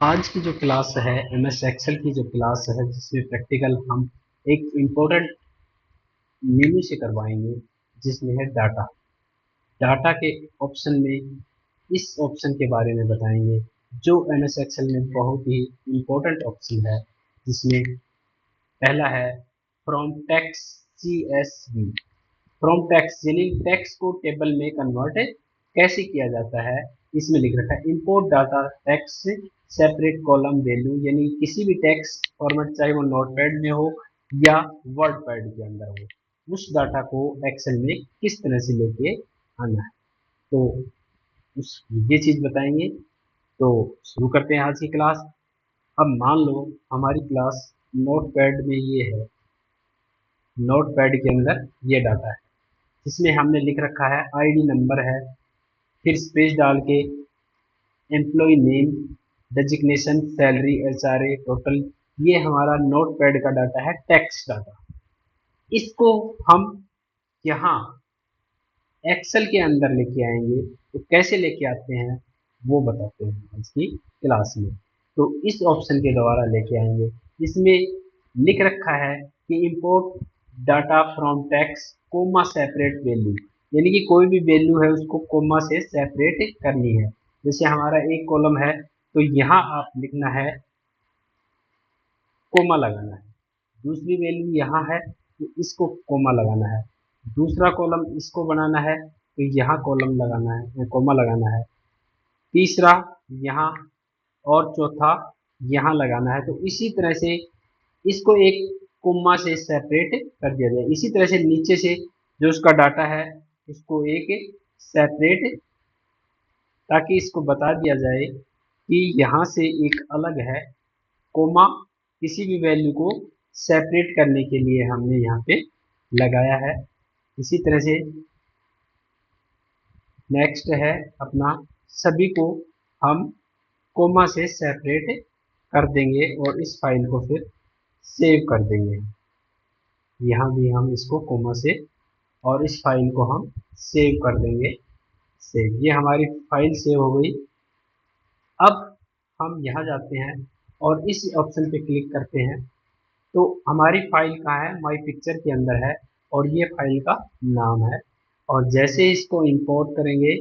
आज की जो क्लास है एमएस एक्सेल की जो क्लास है जिसमें प्रैक्टिकल हम एक इम्पोर्टेंट मेनू से करवाएंगे जिसमें है डाटा। डाटा के ऑप्शन में इस ऑप्शन के बारे में बताएंगे जो एमएस एक्सेल में बहुत ही इम्पोर्टेंट ऑप्शन है, जिसमें पहला है from text CSV। From text यानी टेक्स्ट को टेबल में कन्वर्ट कैसे किया जाता है। इसमें लिख रखा है इंपोर्ट डाटा टेक्स्ट से सेपरेट कॉलम वैल्यू, यानी किसी भी टेक्स्ट फॉर्मेट चाहे वो नोटपैड में हो या वर्ड पैड के अंदर हो, उस डाटा को एक्सेल में किस तरह से लेके आना है, तो उस ये चीज बताएंगे। तो शुरू करते हैं आज की क्लास। अब मान लो हमारी क्लास नोटपैड में ये है, नोटपैड के अंदर ये डाटा है जिसमें हमने लिख रखा है आईडी नंबर है, फिर स्पेस डाल के employee name, designation, salary, HRA, total. ये हमारा नोटपैड का डाटा है, टेक्स्ट डाटा। इसको हम यहाँ एक्सेल के अंदर लेके आएंगे, तो कैसे लेके आते हैं वो बताते हैं आज की क्लास में। तो इस ऑप्शन के द्वारा लेके आएंगे। इसमें लिख रखा है कि import data from text comma separate value, यानी कि कोई भी वैल्यू है उसको कोमा से सेपरेट करनी है। जैसे हमारा एक कॉलम है तो यहाँ आप लिखना है, कोमा लगाना है। दूसरी वैल्यू यहाँ है तो इसको कोमा लगाना है। दूसरा कॉलम इसको बनाना है तो यहाँ कॉलम लगाना है, कोमा लगाना है। तीसरा यहाँ और चौथा यहाँ लगाना है। तो इसी तरह से इसको एक कोमा से सेपरेट कर दिया जाए। इसी तरह से नीचे से जो उसका डाटा है उसको एक सेपरेट, ताकि इसको बता दिया जाए कि यहाँ से एक अलग है। कोमा किसी भी वैल्यू को सेपरेट करने के लिए हमने यहाँ पे लगाया है। इसी तरह से नेक्स्ट है अपना, सभी को हम कोमा से सेपरेट कर देंगे और इस फाइल को फिर सेव कर देंगे। यहाँ भी हम इसको कोमा से और इस फाइल को हम सेव कर देंगे। सेव, ये हमारी फाइल सेव हो गई। अब हम यहाँ जाते हैं और इस ऑप्शन पे क्लिक करते हैं, तो हमारी फाइल कहाँ है, माई पिक्चर के अंदर है और ये फाइल का नाम है। और जैसे इसको इंपोर्ट करेंगे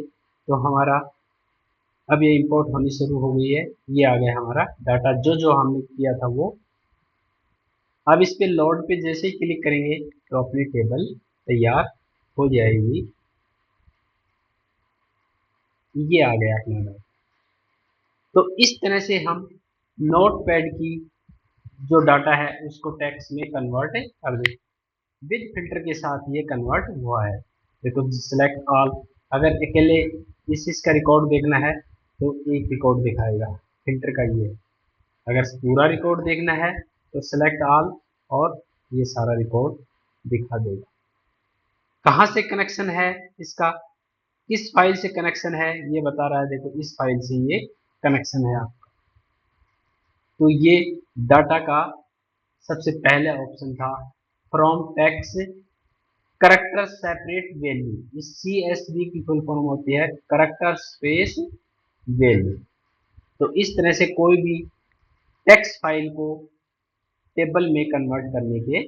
तो हमारा अब ये इंपोर्ट होनी शुरू हो गई है। ये आ गया हमारा डाटा, जो जो हमने किया था वो। अब इस पे लोड पे जैसे ही क्लिक करेंगे तो अपनी टेबल तैयार हो जाएगी। ये आ गया अपना डाटा। तो इस तरह से हम नोटपैड की जो डाटा है उसको टेक्स्ट में कन्वर्ट कर दें। विद फिल्टर के साथ ये कन्वर्ट हुआ है। देखो सिलेक्ट ऑल, अगर अकेले इस इसका रिकॉर्ड देखना है तो एक रिकॉर्ड दिखाएगा, फिल्टर का ये है। अगर पूरा रिकॉर्ड देखना है तो सिलेक्ट ऑल और ये सारा रिकॉर्ड दिखा देगा। कहाँ से कनेक्शन है इसका, किस फाइल से कनेक्शन है ये बता रहा है। देखो इस फाइल से ये कनेक्शन है आपका। तो ये डाटा का सबसे पहले ऑप्शन था from text character separate value. इस CSV की फुल फॉर्म होती है करेक्टर स्पेस वैल्यू। तो इस तरह से कोई भी टेक्स्ट फाइल को टेबल में कन्वर्ट करने के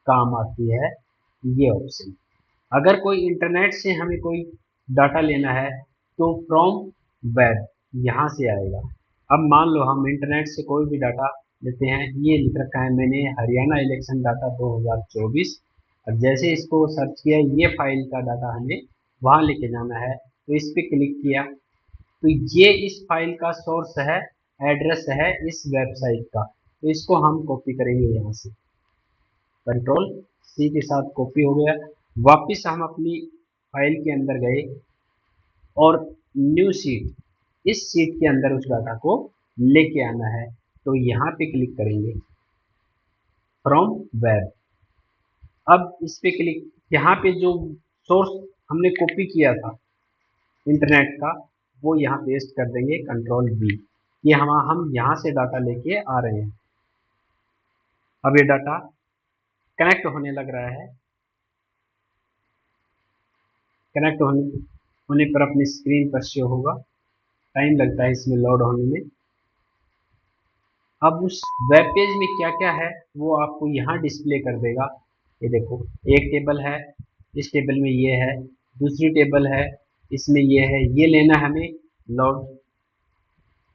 काम आती है ये ऑप्शन। अगर कोई इंटरनेट से हमें कोई डाटा लेना है तो फ्रॉम वेब यहाँ से आएगा। अब मान लो हम इंटरनेट से कोई भी डाटा लेते हैं, ये लिख रखा है मैंने हरियाणा इलेक्शन डाटा 2024। अब जैसे इसको सर्च किया, ये फाइल का डाटा हमें वहाँ लेके जाना है, तो इस पर क्लिक किया तो ये इस फाइल का सोर्स है, एड्रेस है इस वेबसाइट का। तो इसको हम कॉपी करेंगे यहाँ से, कंट्रोल C के साथ कॉपी हो गया। वापिस हम अपनी फाइल के अंदर गए और न्यू शीट, इस शीट के अंदर उस डाटा को लेके आना है। तो यहाँ पे क्लिक करेंगे फ्रॉम वेब। अब इस पे क्लिक, यहाँ पे जो सोर्स हमने कॉपी किया था इंटरनेट का वो यहाँ पेस्ट कर देंगे, कंट्रोल V। ये हम यहाँ से डाटा लेके आ रहे हैं। अब ये डाटा कनेक्ट होने लग रहा है। कनेक्ट होने पर अपनी स्क्रीन पर शो होगा। टाइम लगता है इसमें लोड होने में। अब उस वेब पेज में क्या क्या है वो आपको यहाँ डिस्प्ले कर देगा। ये देखो, एक टेबल है, इस टेबल में ये है, दूसरी टेबल है, इसमें ये है, ये लेना हमें लोड,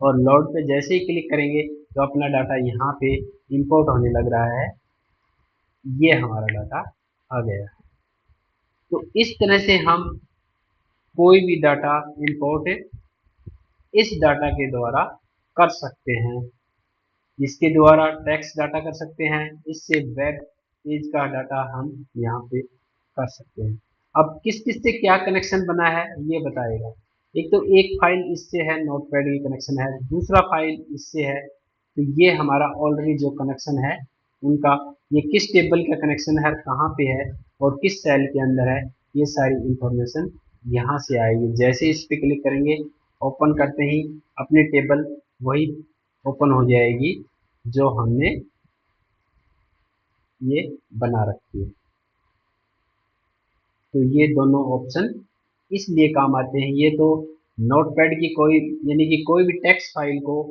और लोड पे जैसे ही क्लिक करेंगे तो अपना डाटा यहाँ पे इंपोर्ट होने लग रहा है। ये हमारा डाटा आ गया। तो इस तरह से हम कोई भी डाटा इंपोर्ट इस डाटा के द्वारा कर सकते हैं। इसके द्वारा टेक्स्ट डाटा कर सकते हैं, इससे वेब पेज का डाटा हम यहाँ पे कर सकते हैं। अब किस किस से क्या कनेक्शन बना है ये बताएगा। एक तो एक फाइल इससे है, नोटपैड की कनेक्शन है, दूसरा फाइल इससे है। तो ये हमारा ऑलरेडी जो कनेक्शन है उनका, ये किस टेबल का कनेक्शन है, कहाँ पे है और किस सेल के अंदर है, ये सारी इंफॉर्मेशन यहाँ से आएगी। जैसे इस पे क्लिक करेंगे, ओपन करते ही अपनी टेबल वही ओपन हो जाएगी जो हमने ये बना रखी है। तो ये दोनों ऑप्शन इसलिए काम आते हैं। ये तो नोटपैड की कोई, यानी कि कोई भी टेक्स्ट फाइल को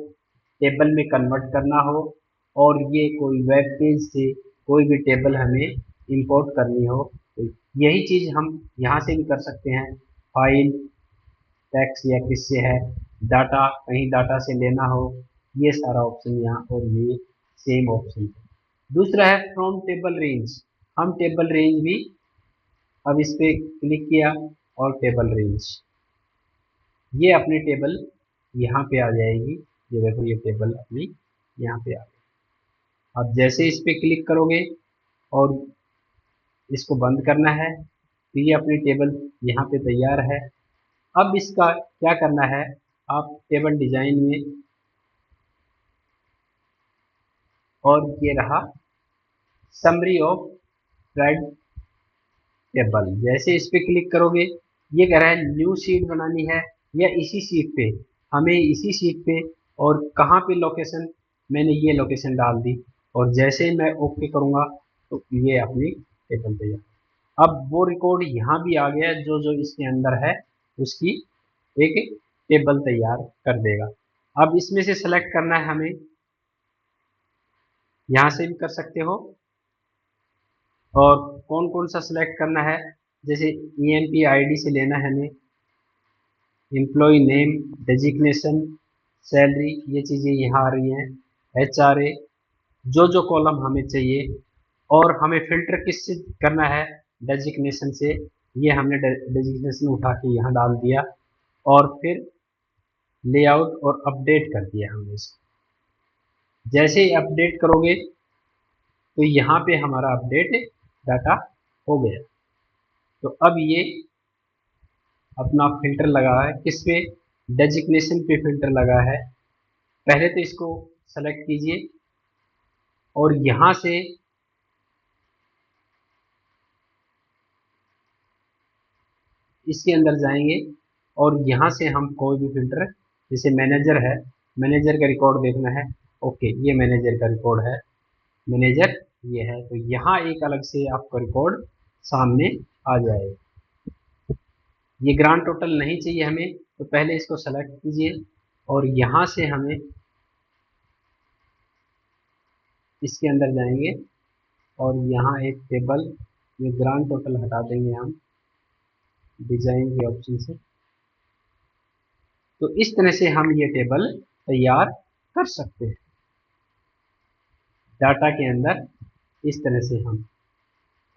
टेबल में कन्वर्ट करना हो, और ये कोई वेब पेज से कोई भी टेबल हमें इंपोर्ट करनी हो, तो यही चीज़ हम यहाँ से भी कर सकते हैं। फाइल टेक्स्ट या किससे है, डाटा कहीं डाटा से लेना हो, ये सारा ऑप्शन यहाँ, और ये सेम ऑप्शन है। दूसरा है फ्रॉम टेबल रेंज। हम टेबल रेंज भी, अब इस पे क्लिक किया और टेबल रेंज, ये अपनी टेबल यहाँ पे आ जाएगी। ये देखो, ये टेबल अपनी यहाँ पे आ गई। अब जैसे इस पे क्लिक करोगे और इसको बंद करना है तो ये अपनी टेबल यहाँ पे तैयार है। अब इसका क्या करना है, आप टेबल डिजाइन में, और ये रहा समरी ऑफ राइट टेबल। जैसे इस पे क्लिक करोगे, ये कह रहा है न्यू शीट बनानी है या इसी शीट पे, हमें इसी शीट पे, और कहाँ पे लोकेशन, मैंने ये लोकेशन डाल दी, और जैसे ही मैं ओके करूँगा तो ये अपनी टेबल तैयार। अब वो रिकॉर्ड यहाँ भी आ गया, जो जो इसके अंदर है उसकी एक टेबल तैयार कर देगा। अब इसमें से सेलेक्ट करना है हमें, यहाँ से भी कर सकते हो, और कौन कौन सा सिलेक्ट करना है, जैसे EMP ID से लेना है हमें, एम्प्लॉय नेम, डेजिग्नेशन, सैलरी, ये चीज़ें यहाँ आ रही हैं, HRA, जो जो कॉलम हमें चाहिए, और हमें फिल्टर किससे करना है, डेजिग्नेशन से। ये हमने डेजिग्नेशन उठा के यहाँ डाल दिया, और फिर लेआउट और अपडेट कर दिया हमने इसको। जैसे ही अपडेट करोगे तो यहाँ पे हमारा अपडेट डाटा हो गया। तो अब ये अपना फिल्टर लगा है, किस पे, डेजिग्नेशन पे फिल्टर लगा है। पहले तो इसको सेलेक्ट कीजिए और यहाँ से इसके अंदर जाएंगे, और यहाँ से हम कोई भी फिल्टर, जैसे मैनेजर है, मैनेजर का रिकॉर्ड देखना है, ओके ये मैनेजर का रिकॉर्ड है, मैनेजर ये है, तो यहाँ एक अलग से आपको रिकॉर्ड सामने आ जाएगा। ये ग्रांड टोटल नहीं चाहिए हमें, तो पहले इसको सेलेक्ट कीजिए, और यहाँ से हमें इसके अंदर जाएंगे, और यहाँ एक टेबल, ये ग्रांड टोटल हटा देंगे हम डिजाइन के ऑप्शन से। तो इस तरह से हम ये टेबल तैयार कर सकते हैं डाटा के अंदर। इस तरह से हम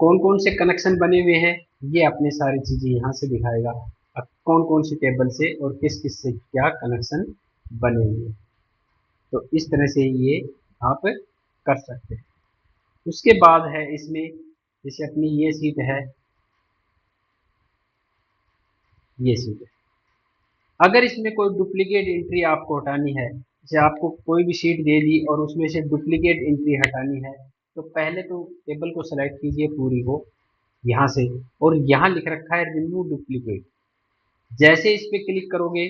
कौन कौन से कनेक्शन बने हुए हैं, ये अपने सारी चीजें यहाँ से दिखाएगा, अब कौन कौन सी टेबल से और किस किस से क्या कनेक्शन बने हुए हैं। तो इस तरह से ये आप कर सकते हैं। उसके बाद है इसमें, जैसे अपनी ये सीट है, ये सीट है, अगर इसमें कोई डुप्लीकेट एंट्री आपको हटानी है, जैसे आपको कोई भी शीट दे दी और उसमें से डुप्लीकेट एंट्री हटानी है, तो पहले तो टेबल को सेलेक्ट कीजिए पूरी को यहाँ से, और यहाँ लिख रखा है रिमूव डुप्लीकेट। जैसे इस पे क्लिक करोगे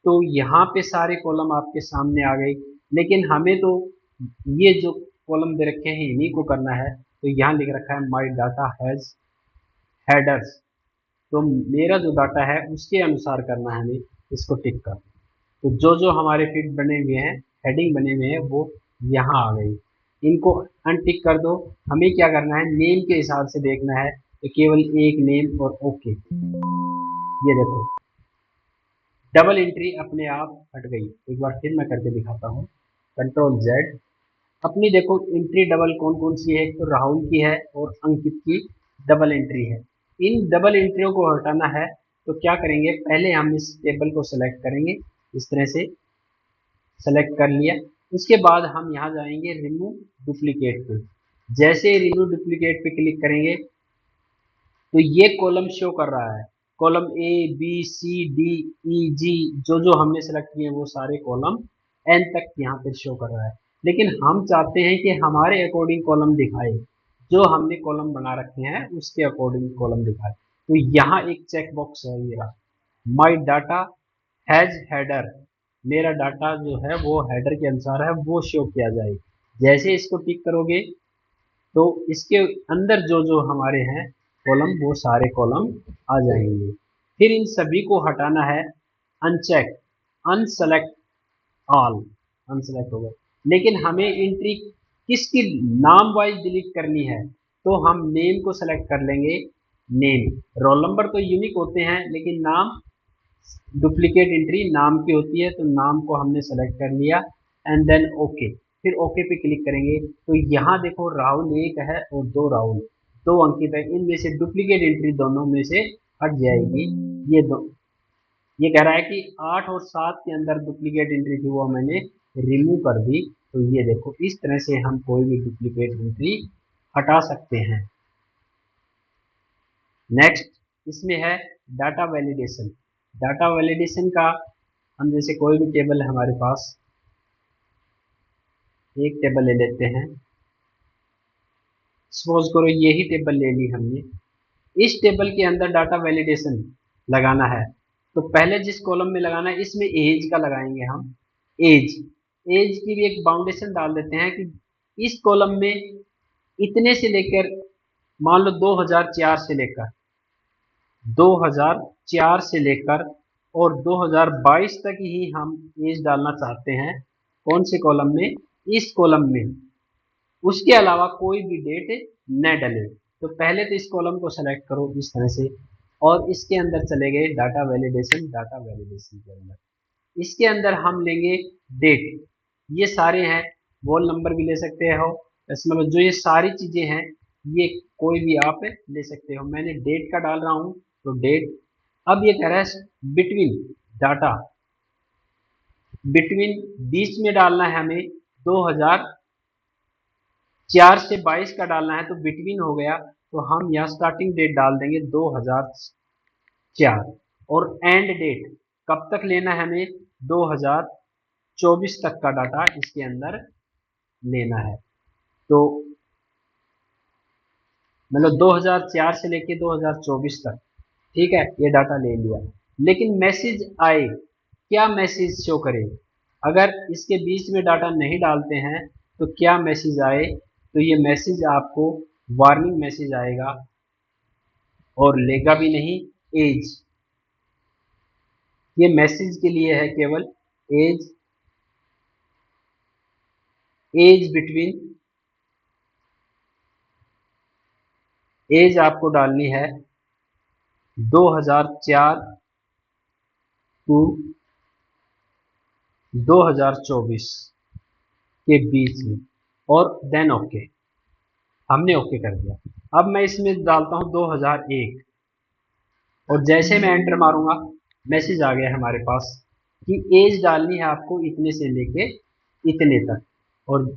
तो यहाँ पे सारे कॉलम आपके सामने आ गए, लेकिन हमें तो ये जो कॉलम दे रखे हैं इन्हीं को करना है। तो यहाँ लिख रखा है माई डाटा हैज हेडर्स, तो मेरा जो डाटा है उसके अनुसार करना है हमें, इसको टिक कर। तो जो जो हमारे फील्ड बने हुए हैं, हेडिंग बने हुए हैं, वो यहाँ आ गई, इनको अनटिक कर दो। हमें क्या करना है, नेम के हिसाब से देखना है, तो केवल एक नेम और ओके। ये देखो डबल एंट्री अपने आप हट गई। एक बार फिर मैं करके दिखाता हूँ, कंट्रोल जेड। अपनी देखो एंट्री डबल कौन कौन सी है, तो राहुल की है और अंकित की डबल एंट्री है। इन डबल एंट्रियों को हटाना है तो क्या करेंगे, पहले हम इस टेबल को सेलेक्ट करेंगे, इस तरह से सेलेक्ट कर लिया। उसके बाद हम यहाँ जाएंगे रिमूव डुप्लीकेट पे। जैसे रिमूव डुप्लीकेट पे क्लिक करेंगे तो ये कॉलम शो कर रहा है, column A B C D E G, जो जो हमने सेलेक्ट किए हैं वो सारे कॉलम एन तक यहाँ पे शो कर रहा है। लेकिन हम चाहते हैं कि हमारे अकॉर्डिंग कॉलम दिखाए, जो हमने कॉलम बना रखे हैं उसके अकॉर्डिंग कॉलम दिखाए। तो यहाँ एक चेक बॉक्स है, ये रहा, माई डाटा हैज हेडर। मेरा डाटा जो है वो हेडर के अनुसार है, वो शो किया जाए। जैसे इसको टिक करोगे तो इसके अंदर जो जो हमारे हैं कॉलम, वो सारे कॉलम आ जाएंगे। फिर इन सभी को हटाना है, अनचेक, अनसेलेक्ट ऑल, अनसेलेक्ट हो गए। लेकिन हमें एंट्री किसकी नाम वाइज डिलीट करनी है, तो हम नेम को सेलेक्ट कर लेंगे। नेम, रोल नंबर तो यूनिक होते हैं लेकिन नाम डुप्लीकेट एंट्री नाम की होती है, तो नाम को हमने सेलेक्ट कर लिया एंड देन ओके। फिर ओके पे क्लिक करेंगे तो यहाँ देखो राहुल एक है और दो राहुल, दो अंकित है, इनमें से डुप्लीकेट एंट्री दोनों में से हट जाएगी। ये दो, ये कह रहा है कि 8 और 7 के अंदर डुप्लीकेट एंट्री थी वो मैंने रिमूव कर दी। तो ये देखो इस तरह से हम कोई भी डुप्लीकेट एंट्री हटा सकते हैं। नेक्स्ट इसमें है डाटा वैलिडेशन। डाटा वैलिडेशन का हम जैसे कोई भी टेबल है हमारे पास, एक टेबल ले लेते हैं, सपोज करो यही टेबल ले ली हमने। इस टेबल के अंदर डाटा वैलिडेशन लगाना है, तो पहले जिस कॉलम में लगाना है इसमें एज का लगाएंगे हम। एज, एज की भी एक बाउंडेशन डाल देते हैं कि इस कॉलम में इतने से लेकर, मान लो 2004 से लेकर 2004 से लेकर और 2022 तक ही हम एज डालना चाहते हैं। कौन से कॉलम में, इस कॉलम में। उसके अलावा कोई भी डेट न डले। तो पहले तो इस कॉलम को सेलेक्ट करो इस तरह से, और इसके अंदर चले गए डाटा वैलिडेशन, डाटा वैलिडेशन के अंदर इसके अंदर हम लेंगे डेट। ये सारे हैं, वॉल नंबर भी ले सकते हो, मतलब जो ये सारी चीजें हैं ये कोई भी आप ले सकते हो। मैंने डेट का डाल रहा हूँ तो डेट। अब ये कह रहा है बिटवीन डाटा, बिटवीन बीच में डालना है हमें, 2004 से 22 का डालना है, तो बिटवीन हो गया तो हम यहाँ स्टार्टिंग डेट डाल देंगे 2004, और एंड डेट कब तक लेना है हमें, 2024 तक का डाटा इसके अंदर लेना है। तो मतलब 2004 से लेके 2024 तक, ठीक है, ये डाटा ले लिया। लेकिन मैसेज आए, क्या मैसेज शो करे, अगर इसके बीच में डाटा नहीं डालते हैं तो क्या मैसेज आए, तो ये मैसेज आपको वार्निंग मैसेज आएगा और लेगा भी नहीं एज। ये मैसेज के लिए है केवल, एज, एज बिटवीन, एज आपको डालनी है 2004 टू 2024 के बीच में, और देन ओके। हमने ओके कर दिया। अब मैं इसमें डालता हूं 2001, और जैसे मैं एंटर मारूंगा मैसेज आ गया हमारे पास कि एज डालनी है आपको इतने से लेके इतने तक। और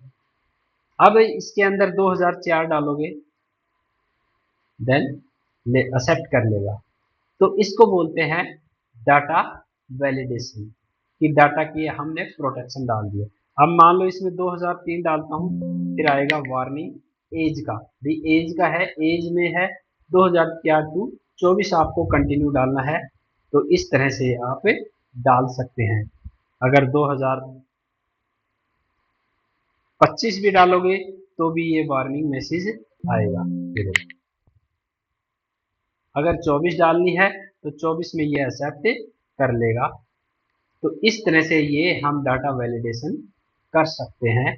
अब इसके अंदर 2004 डालोगे देन एक्सेप्ट कर लेगा। तो इसको बोलते हैं डाटा वैलिडेशन, कि डाटा की हमने प्रोटेक्शन डाल दिया। अब मान लो इसमें 2003 डालता हूँ, फिर आएगा वार्निंग एज का, भी एज का है, एज में है 2004 टू 24 आपको कंटिन्यू डालना है। तो इस तरह से आप डाल सकते हैं। अगर 2025 भी डालोगे तो भी ये वार्निंग मैसेज आएगा। अगर 24 डालनी है तो 24 में ये एक्सेप्ट कर लेगा। तो इस तरह से ये हम डाटा वैलिडेशन कर सकते हैं।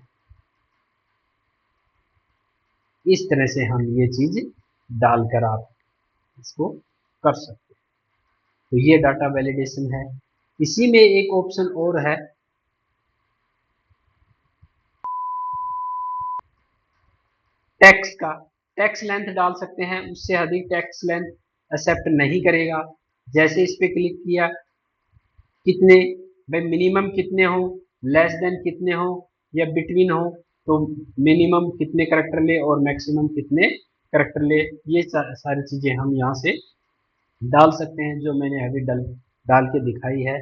इस तरह से हम ये चीज डालकर आप इसको कर सकते हैं। तो ये डाटा वैलिडेशन है। इसी में एक ऑप्शन और है, टेक्स्ट का। टेक्स्ट लेंथ डाल सकते हैं, उससे अधिक टेक्स्ट लेंथ एक्सेप्ट नहीं करेगा। जैसे इस पे क्लिक किया, कितने भाई मिनिमम कितने हो, लेस देन कितने हो या बिटवीन हो, तो मिनिमम कितने करेक्टर ले और मैक्सिमम कितने करेक्टर ले, ये सारी चीजें हम यहाँ से डाल सकते हैं, जो मैंने अभी डाल के दिखाई है।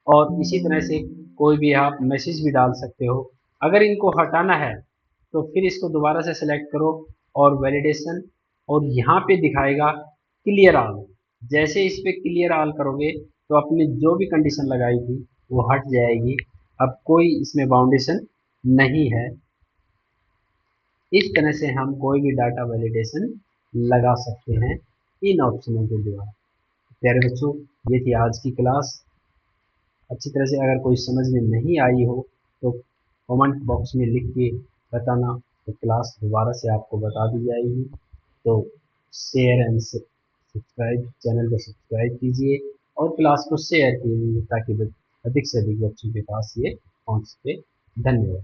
और इसी तरह से कोई भी आप मैसेज भी डाल सकते हो। अगर इनको हटाना है तो फिर इसको दोबारा से सिलेक्ट करो और वैलिडेशन, और यहाँ पे दिखाएगा क्लियर ऑल। जैसे इस पे क्लियर ऑल करोगे तो अपनी जो भी कंडीशन लगाई थी वो हट जाएगी, अब कोई इसमें बाउंडेशन नहीं है। इस तरह से हम कोई भी डाटा वैलिडेशन लगा सकते हैं इन ऑप्शनों के द्वारा। प्यारे बच्चों, ये थी आज की क्लास। अच्छी तरह से अगर कोई समझ में नहीं आई हो तो कमेंट बॉक्स में लिख के बताना, तो क्लास दोबारा से आपको बता दी जाएगी। तो शेयर एंड सब्सक्राइब, चैनल को सब्सक्राइब कीजिए और क्लास को शेयर कीजिए ताकि अधिक से अधिक बच्चों के पास ये पहुंच सके। धन्यवाद।